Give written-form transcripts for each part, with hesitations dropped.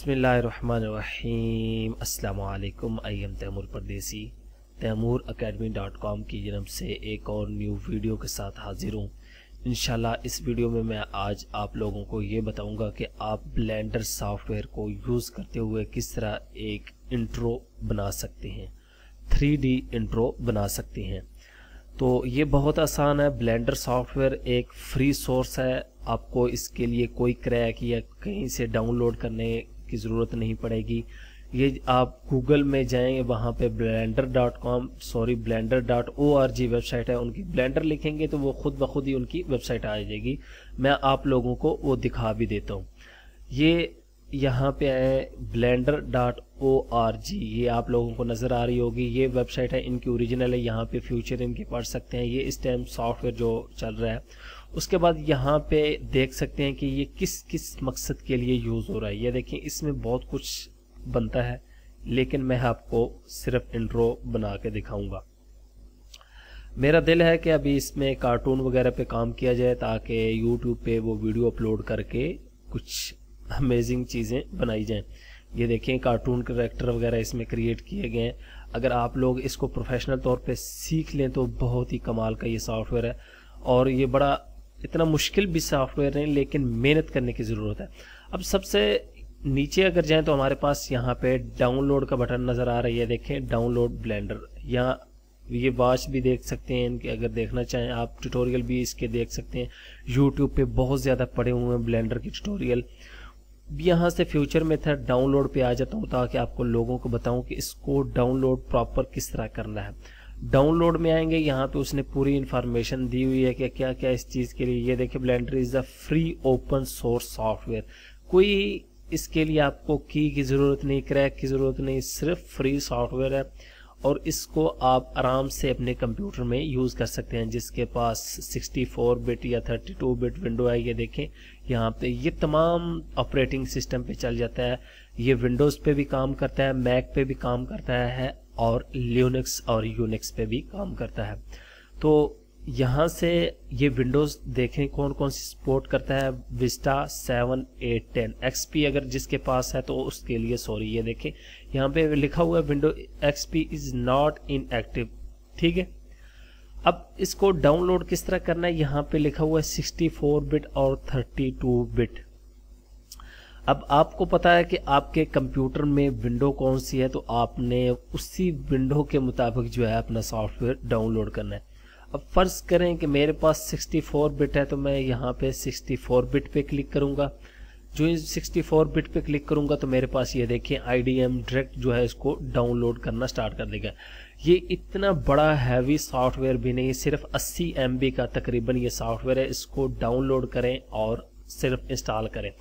बिस्मिल्लाहिर्रहमानिर्रहीम अस्सलामुअलैकुम। I am Taimur परदेसी तैमूरacademy.com की जन्म से एक और न्यू वीडियो के साथ हाजिर हूँ। इंशाल्लाह इस वीडियो में मैं आज आप लोगों को ये बताऊंगा कि आप ब्लेंडर सॉफ्टवेयर को यूज़ करते हुए किस तरह एक इंट्रो बना सकते हैं, 3D इंट्रो बना सकते हैं। तो ये बहुत आसान है। ब्लेंडर सॉफ्टवेयर एक फ्री सोर्स है, आपको इसके लिए कोई क्रैक या कहीं से डाउनलोड करने की ज़रूरत नहीं पड़ेगी। ये आप गूगल में जाएं, वहाँ पे blender.org वेबसाइट है उनकी। ब्लेंडर लिखेंगे तो वो खुद ब खुद ही उनकी वेबसाइट आ जाएगी। मैं आप लोगों को वो दिखा भी देता हूँ। ये यहाँ पे है blender.org, ये आप लोगों को नज़र आ रही होगी। ये वेबसाइट है, इनकी ओरिजिनल है। यहाँ पे फ्यूचर इनके पढ़ सकते हैं। ये इस टाइम सॉफ्टवेयर जो चल रहा है। उसके बाद यहाँ पे देख सकते हैं कि ये किस किस मकसद के लिए यूज़ हो रहा है। ये देखिए, इसमें बहुत कुछ बनता है, लेकिन मैं आपको सिर्फ इंट्रो बना के दिखाऊंगा। मेरा दिल है कि अभी इसमें कार्टून वगैरह पे काम किया जाए, ताकि यूट्यूब पे वो वीडियो अपलोड करके कुछ अमेजिंग चीज़ें बनाई जाएं। ये देखें, कार्टून कैरेक्टर वगैरह इसमें क्रिएट किए गए हैं। अगर आप लोग इसको प्रोफेशनल तौर पे सीख लें तो बहुत ही कमाल का ये सॉफ्टवेयर है। और ये बड़ा इतना मुश्किल भी सॉफ्टवेयर नहीं, लेकिन मेहनत करने की ज़रूरत है। अब सबसे नीचे अगर जाएं तो हमारे पास यहाँ पे डाउनलोड का बटन नज़र आ रही है। देखें, डाउनलोड ब्लेंडर। यहाँ ये वॉच भी देख सकते हैं इनके, अगर देखना चाहें आप ट्यूटोरियल भी इसके देख सकते हैं। यूट्यूब पे बहुत ज़्यादा पड़े हुए हैं ब्लेंडर के ट्यूटोरियल। यहाँ से फ्यूचर मेथड डाउनलोड पे आ जाता हूँ, ताकि आपको लोगों को बताऊँ कि इसको डाउनलोड प्रॉपर किस तरह करना है। डाउनलोड में आएंगे, यहाँ पे उसने पूरी इन्फॉर्मेशन दी हुई है कि क्या क्या इस चीज़ के लिए। ये देखिए, blender is a free open source software. कोई इसके लिए आपको की ज़रूरत नहीं, क्रैक की ज़रूरत नहीं, सिर्फ फ्री सॉफ्टवेयर है। और इसको आप आराम से अपने कंप्यूटर में यूज़ कर सकते हैं, जिसके पास 64 बिट या 32 बिट विंडो है। ये देखें, यहाँ पे ये तमाम ऑपरेटिंग सिस्टम पे चल जाता है। ये विंडोज़ पे भी काम करता है, मैक पे भी काम करता है, और लिनक्स और यूनिक्स पे भी काम करता है। तो यहाँ से ये विंडोज़ देखें कौन कौन सी सपोर्ट करता है। विस्टा 7, 8, 10 XP अगर जिसके पास है तो उसके लिए सॉरी। ये देखें, यहाँ पे लिखा हुआ है window XP is not in active. ठीक है, अब इसको डाउनलोड किस तरह करना है। यहाँ पे लिखा हुआ है 64 बिट और 32 बिट। अब आपको पता है कि आपके कंप्यूटर में विंडो कौन सी है, तो आपने उसी विंडो के मुताबिक जो है अपना सॉफ्टवेयर डाउनलोड करना है। अब फ़र्ज़ करें कि मेरे पास 64 बिट है, तो मैं यहाँ पे 64 बिट पे क्लिक करूँगा। जो इस 64 बिट पे क्लिक करूँगा तो मेरे पास ये देखिए IDM डायरेक्ट जो है इसको डाउनलोड करना स्टार्ट कर देगा। ये इतना बड़ा हैवी सॉफ्टवेयर भी नहीं, सिर्फ 80 MB का तकरीबन ये सॉफ्टवेयर है। इसको डाउनलोड करें और सिर्फ इंस्टॉल करें।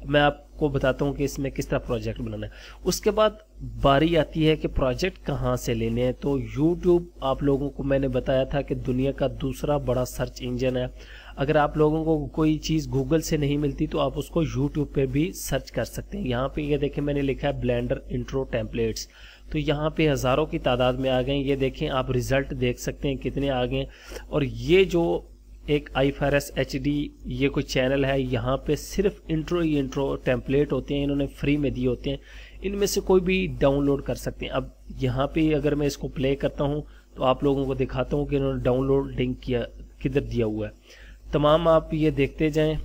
मैं आपको बताता हूँ कि इसमें किस तरह प्रोजेक्ट बनाना है। उसके बाद बारी आती है कि प्रोजेक्ट कहाँ से लेने हैं। तो YouTube आप लोगों को मैंने बताया था कि दुनिया का दूसरा बड़ा सर्च इंजन है। अगर आप लोगों को कोई चीज़ गूगल से नहीं मिलती तो आप उसको YouTube पे भी सर्च कर सकते हैं। यहाँ पे ये देखें, मैंने लिखा है ब्लेंडर इंट्रो टेम्पलेट्स। तो यहाँ पे हज़ारों की तादाद में आ गए। ये देखें, आप रिज़ल्ट देख सकते हैं कितने आ गए। और ये जो एक IFRS HD ये कोई चैनल है, यहाँ पे सिर्फ इंट्रो ही इंट्रो टेम्पलेट होते हैं, इन्होंने फ्री में दिए होते हैं। इनमें से कोई भी डाउनलोड कर सकते हैं। अब यहाँ पे अगर मैं इसको प्ले करता हूँ तो आप लोगों को दिखाता हूँ कि इन्होंने डाउनलोडिंग किया किधर दिया हुआ है। तमाम आप ये देखते जाएं।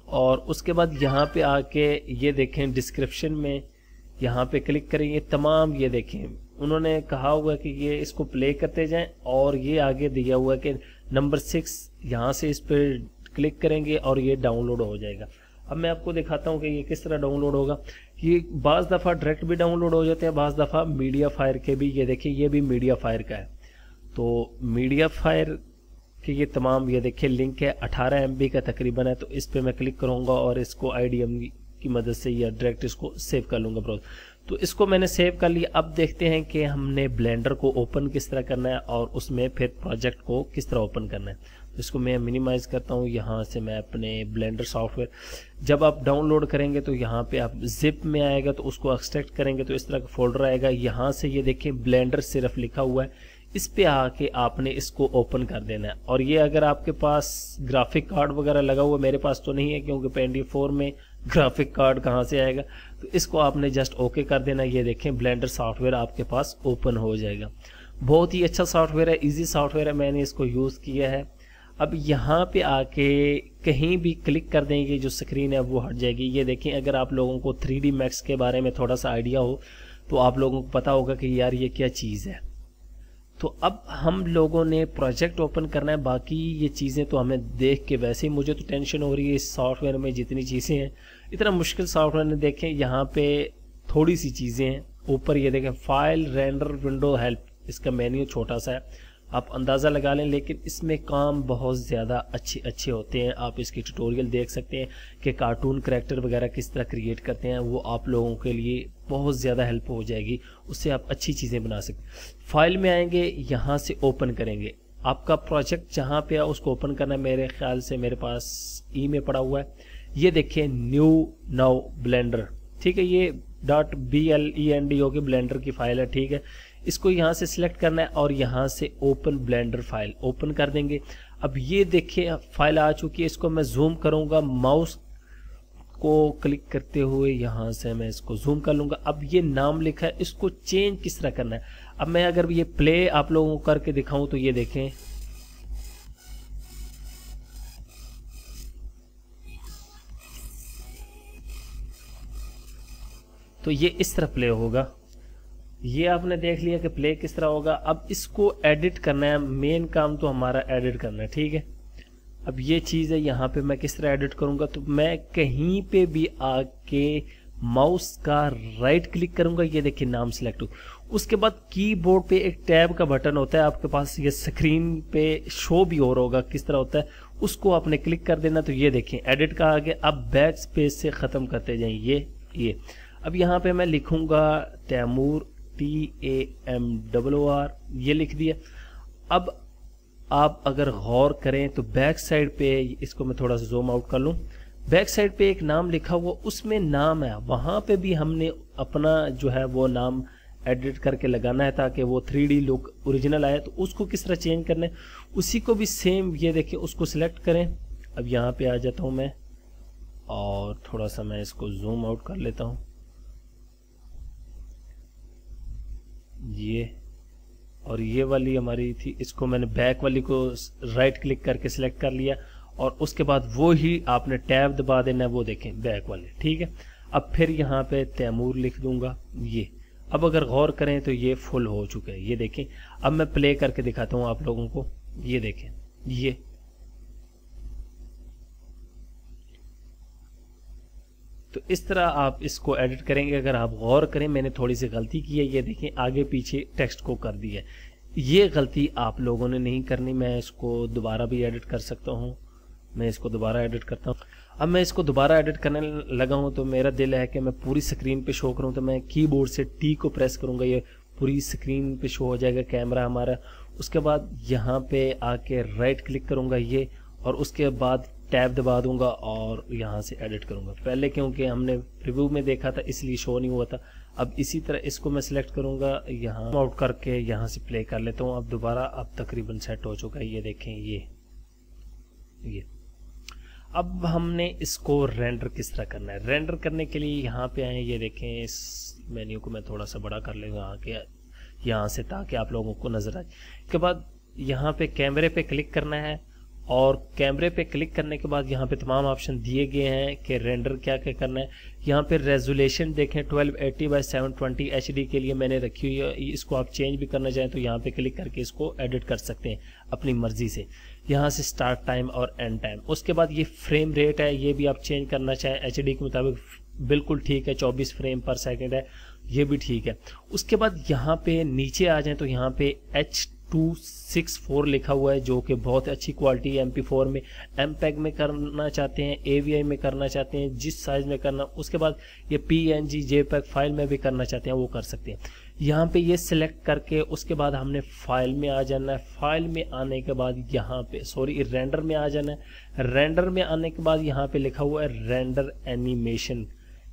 और उसके बाद यहाँ पे आके ये देखें, डिस्क्रिप्शन में यहाँ पे क्लिक करें। ये तमाम ये देखें, उन्होंने कहा हुआ है कि ये इसको प्ले करते जाएं। और ये आगे दिया हुआ है कि नंबर 6, यहाँ से इस पर क्लिक करेंगे और ये डाउनलोड हो जाएगा। अब मैं आपको दिखाता हूँ कि ये किस तरह डाउनलोड होगा। ये बाज़ दफ़ा डायरेक्ट भी डाउनलोड हो जाते हैं, बाज़ दफ़ा मीडिया फायर के भी। ये देखिए, ये भी मीडिया फायर का है। तो मीडिया फायर के ये तमाम ये देखिए लिंक है, 18 MB का तकरीबन है। तो इस पर मैं क्लिक करूँगा और इसको IDM की मदद से या डायरेक्ट इसको सेव कर लूँगा ब्राउज़र। तो इसको मैंने सेव कर लिया। अब देखते हैं कि हमने ब्लेंडर को ओपन किस तरह करना है और उसमें फिर प्रोजेक्ट को किस तरह ओपन करना है। तो इसको मैं मिनिमाइज करता हूँ। यहाँ से मैं अपने ब्लेंडर सॉफ्टवेयर, जब आप डाउनलोड करेंगे तो यहाँ पे आप जिप में आएगा तो उसको एक्सट्रैक्ट करेंगे तो इस तरह का फोल्डर आएगा। यहाँ से ये देखिए ब्लेंडर सिर्फ लिखा हुआ है, इस पे आके आपने इसको ओपन कर देना है। और ये अगर आपके पास ग्राफिक कार्ड वगैरह लगा हुआ, मेरे पास तो नहीं है क्योंकि 24 में ग्राफिक कार्ड कहाँ से आएगा। तो इसको आपने जस्ट ओके कर देना। ये देखें ब्लेंडर सॉफ्टवेयर आपके पास ओपन हो जाएगा। बहुत ही अच्छा सॉफ्टवेयर है, इजी सॉफ्टवेयर है, मैंने इसको यूज़ किया है। अब यहाँ पे आके कहीं भी क्लिक कर देंगे, जो स्क्रीन है वो हट जाएगी। ये देखें, अगर आप लोगों को 3D Max के बारे में थोड़ा सा आइडिया हो तो आप लोगों को पता होगा कि यार ये क्या चीज़ है। तो अब हम लोगों ने प्रोजेक्ट ओपन करना है। बाकी ये चीज़ें तो हमें देख के वैसे ही मुझे तो टेंशन हो रही है इस सॉफ्टवेयर में जितनी चीज़ें हैं। इतना मुश्किल सॉफ्टवेयर ने देखें, यहाँ पे थोड़ी सी चीज़ें हैं। ऊपर ये देखें फाइल रेंडर विंडो हेल्प, इसका मेन्यू छोटा सा है, आप अंदाज़ा लगा लें, लेकिन इसमें काम बहुत ज़्यादा अच्छे होते हैं। आप इसकी ट्यूटोरियल देख सकते हैं कि कार्टून करैक्टर वगैरह किस तरह क्रिएट करते हैं, वो आप लोगों के लिए बहुत ज़्यादा हेल्प हो जाएगी, उससे आप अच्छी चीज़ें बना सकते हैं। फाइल में आएंगे, यहाँ से ओपन करेंगे, आपका प्रोजेक्ट जहाँ पे है उसको ओपन करना है। मेरे ख्याल से मेरे पास ई में पड़ा हुआ है, ये देखिए न्यू नाउ ब्लेंडर, ठीक है, ये .blend की ब्लेंडर की फाइल है, ठीक है। इसको यहाँ से सिलेक्ट करना है और यहाँ से ओपन ब्लेंडर फाइल ओपन कर देंगे। अब ये देखिए फाइल आ चुकी है, इसको मैं जूम करूँगा, माउस को क्लिक करते हुए यहाँ से मैं इसको जूम कर लूँगा। अब ये नाम लिखा है, इसको चेंज किस तरह करना है। अब मैं अगर ये प्ले आप लोगों को करके दिखाऊं तो ये देखें, तो ये इस तरह प्ले होगा। ये आपने देख लिया कि प्ले किस तरह होगा। अब इसको एडिट करना है, मेन काम तो हमारा एडिट करना है, ठीक है। अब ये चीज़ है, यहाँ पे मैं किस तरह एडिट करूँगा, तो मैं कहीं पे भी आके माउस का राइट क्लिक करूँगा, ये देखिए नाम सिलेक्ट हो। उसके बाद कीबोर्ड पे एक टैब का बटन होता है आपके पास, ये स्क्रीन पे शो भी हो रहा होगा किस तरह होता है, उसको आपने क्लिक कर देना। तो ये देखें एडिट का आगे, अब बैक स्पेस से ख़त्म करते जाएं ये। अब यहाँ पे मैं लिखूँगा तैमूर TAMOR, ये लिख दिया। अब आप अगर गौर करें तो बैक साइड पे, इसको मैं थोड़ा सा जूम आउट कर लूँ, बैक साइड पे एक नाम लिखा हुआ, उसमें नाम है, वहाँ पे भी हमने अपना जो है वो नाम एडिट करके लगाना है ताकि वो 3D लुक ओरिजिनल आए। तो उसको किस तरह चेंज करना है, उसी को भी सेम ये देखिए, उसको सिलेक्ट करें। अब यहाँ पे आ जाता हूँ मैं और थोड़ा सा मैं इसको जूम आउट कर लेता हूँ, ये और ये वाली हमारी थी, इसको मैंने बैक वाली को राइट क्लिक करके सिलेक्ट कर लिया और उसके बाद वो ही आपने टैब दबा देना है, वो देखें बैक वाले, ठीक है। अब फिर यहाँ पे तैमूर लिख दूंगा ये। अब अगर गौर करें तो ये फुल हो चुका है, ये देखें। अब मैं प्ले करके दिखाता हूँ आप लोगों को, ये देखें ये। तो इस तरह आप इसको एडिट करेंगे। अगर आप गौर करें, मैंने थोड़ी सी गलती की है, ये देखें आगे पीछे टेक्स्ट को कर दिया। ये गलती आप लोगों ने नहीं करनी। मैं इसको दोबारा भी एडिट कर सकता हूँ, मैं इसको दोबारा एडिट करता हूँ। अब मैं इसको दोबारा एडिट करने लगा हूँ तो मेरा दिल है कि मैं पूरी स्क्रीन पे शो करूँ, तो मैं कीबोर्ड से T को प्रेस करूँगा, ये पूरी स्क्रीन पे शो हो जाएगा कैमरा हमारा। उसके बाद यहाँ पे आके राइट क्लिक करूँगा ये, और उसके बाद टैब दबा दूंगा और यहाँ से एडिट करूँगा। पहले क्योंकि हमने प्रीव्यू में देखा था इसलिए शो नहीं हुआ था। अब इसी तरह इसको मैं सिलेक्ट करूँगा, यहाँ आउट करके यहाँ से प्ले कर लेता हूँ। अब दोबारा अब तकरीबन सेट हो चुका है, ये देखें ये। अब हमने इसको रेंडर किस तरह करना है। रेंडर करने के लिए यहाँ पे आए, ये देखें इस मेन्यू को मैं थोड़ा सा बड़ा कर लूँगा आके यहाँ से, ताकि आप लोगों को नजर आए। इसके बाद यहाँ पे कैमरे पे क्लिक करना है और कैमरे पे क्लिक करने के बाद यहाँ पे तमाम ऑप्शन दिए गए हैं कि रेंडर क्या क्या करना है। यहाँ पे रेजोल्यूशन देखें 1280x720 HD के लिए मैंने रखी हुई है। इसको आप चेंज भी करना चाहें तो यहाँ पे क्लिक करके इसको एडिट कर सकते हैं अपनी मर्जी से। यहाँ से स्टार्ट टाइम और एंड टाइम। उसके बाद ये फ्रेम रेट है, ये भी आप चेंज करना चाहें HD के मुताबिक बिल्कुल ठीक है, 24 फ्रेम पर सेकेंड है, ये भी ठीक है। उसके बाद यहाँ पे नीचे आ जाएं तो यहाँ पे H264 लिखा हुआ है, जो कि बहुत अच्छी क्वालिटी है। MP4 में, MPEG में करना चाहते हैं, AVI में करना चाहते हैं, जिस साइज में करना। उसके बाद ये PNG JPEG फाइल में भी करना चाहते हैं, वो कर सकते हैं। यहाँ पे ये सिलेक्ट करके उसके बाद हमने फाइल में आ जाना है। फाइल में आने के बाद यहाँ पे रेंडर में आ जाना है। रेंडर में आने के बाद यहाँ पे लिखा हुआ है रेंडर एनिमेशन।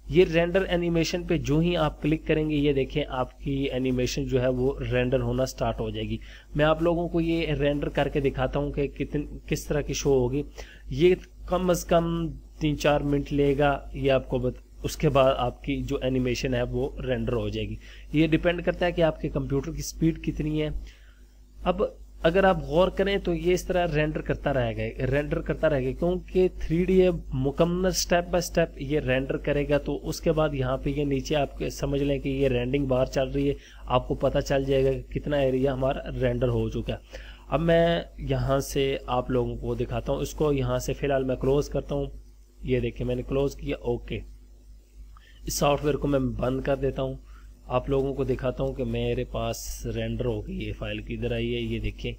ये रेंडर एनिमेशन पे जो ही आप क्लिक करेंगे, ये देखें आपकी एनिमेशन जो है वो रेंडर होना स्टार्ट हो जाएगी। मैं आप लोगों को ये रेंडर करके दिखाता हूँ कि किस तरह की शो होगी। ये कम से कम 3-4 मिनट लेगा ये आपको उसके बाद आपकी जो एनिमेशन है वो रेंडर हो जाएगी। ये डिपेंड करता है कि आपके कंप्यूटर की स्पीड कितनी है। अब अगर आप गौर करें तो ये इस तरह रेंडर करता रहेगा क्योंकि 3D मुकम्मल स्टेप बाय स्टेप ये रेंडर करेगा। तो उसके बाद यहाँ पे ये नीचे आप समझ लें कि ये रेंडिंग बार चल रही है, आपको पता चल जाएगा कि कितना एरिया हमारा रेंडर हो चुका है। अब मैं यहाँ से आप लोगों को दिखाता हूँ, इसको यहाँ से फिलहाल मैं क्लोज करता हूँ। ये देखिए मैंने क्लोज किया, ओके। इस सॉफ्टवेयर को मैं बंद कर देता हूँ, आप लोगों को दिखाता हूँ कि मेरे पास रेंडर हो गई ये फाइल किधर आई है। ये देखिए,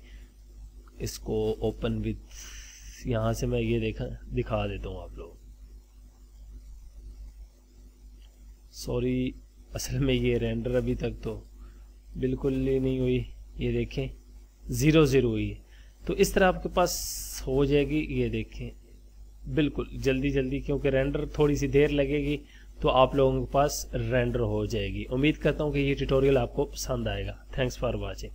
इसको ओपन विद, यहाँ से मैं ये दिखा देता हूँ आप लोग। सॉरी, असल में ये रेंडर अभी तक तो बिल्कुल ही नहीं हुई। ये देखें 0 हुई है। तो इस तरह आपके पास हो जाएगी। ये देखें बिल्कुल जल्दी क्योंकि रेंडर थोड़ी सी देर लगेगी तो आप लोगों के पास रेंडर हो जाएगी। उम्मीद करता हूँ कि ये ट्यूटोरियल आपको पसंद आएगा। Thanks for watching.